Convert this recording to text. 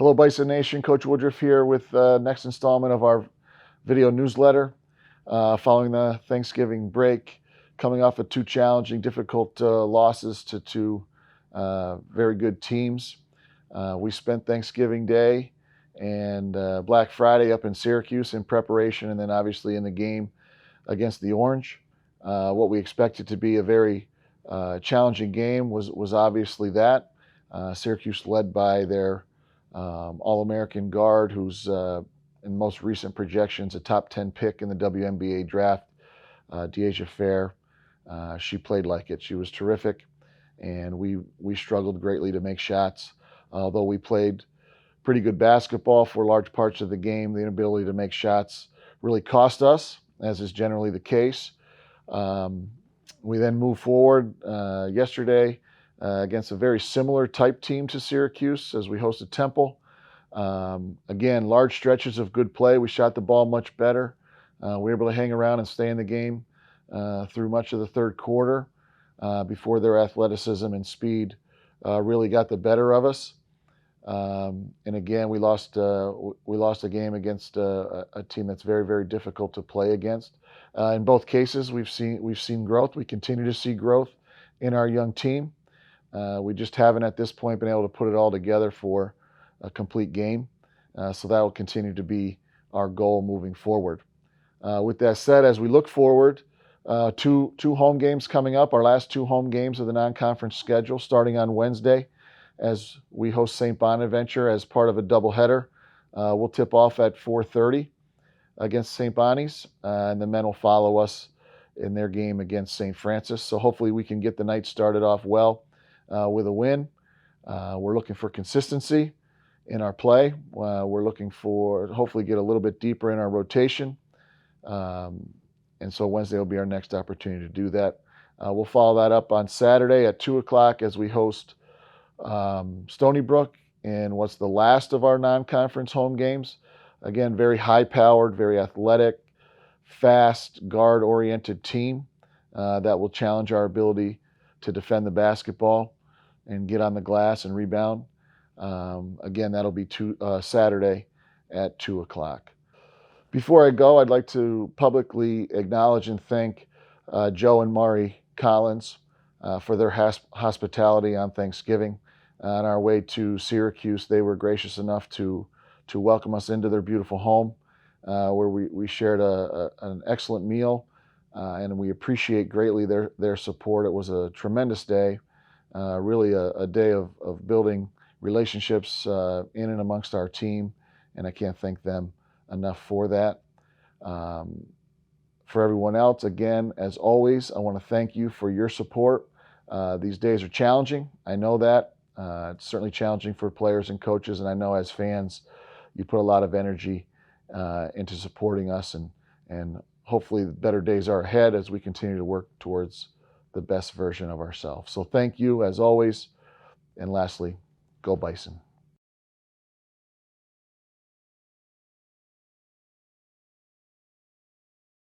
Hello, Bison Nation. Coach Woodruff here with the next installment of our video newsletter. Following the Thanksgiving break, coming off of two challenging, difficult losses to two very good teams. We spent Thanksgiving Day and Black Friday up in Syracuse in preparation, and then obviously in the game against the Orange. What we expected to be a very challenging game was obviously that. Syracuse led by their All-American guard, who's in most recent projections a top 10 pick in the WNBA draft, Deasia Fair. She played like it. She was terrific, and we struggled greatly to make shots. Although we played pretty good basketball for large parts of the game, the inability to make shots really cost us, as is generally the case. We then moved forward yesterday against a very similar type team to Syracuse as we hosted Temple. Again, large stretches of good play. We shot the ball much better. We were able to hang around and stay in the game through much of the third quarter before their athleticism and speed really got the better of us. And again, we lost a game against a team that's very, very difficult to play against. In both cases, we've seen growth. We continue to see growth in our young team. We just haven't at this point been able to put it all together for a complete game. So that will continue to be our goal moving forward. With that said, as we look forward, two home games coming up, our last two home games of the non-conference schedule, starting on Wednesday as we host St. Bonaventure as part of a doubleheader. We'll tip off at 4:30 against St. Bonnie's, and the men will follow us in their game against St. Francis. So hopefully we can get the night started off well with a win. We're looking for consistency in our play. We're looking for hopefully get a little bit deeper in our rotation. And so Wednesday will be our next opportunity to do that. We'll follow that up on Saturday at 2 o'clock as we host Stony Brook in what's the last of our non-conference home games. Again, very high-powered, very athletic, fast, guard-oriented team that will challenge our ability to defend the basketball and get on the glass and rebound. Again, that'll be Saturday at 2 o'clock. Before I go, I'd like to publicly acknowledge and thank Joe and Mari Collins for their hospitality on Thanksgiving. On our way to Syracuse, they were gracious enough to welcome us into their beautiful home, where we shared an excellent meal, and we appreciate greatly their support. It was a tremendous day, really a day of building relationships in and amongst our team, and I can't thank them enough for that. For everyone else, again, as always, I want to thank you for your support. These days are challenging. I know that. It's certainly challenging for players and coaches, and I know as fans, you put a lot of energy into supporting us, and hopefully better days are ahead as we continue to work towards the best version of ourselves. So thank you, as always. And lastly, go Bison.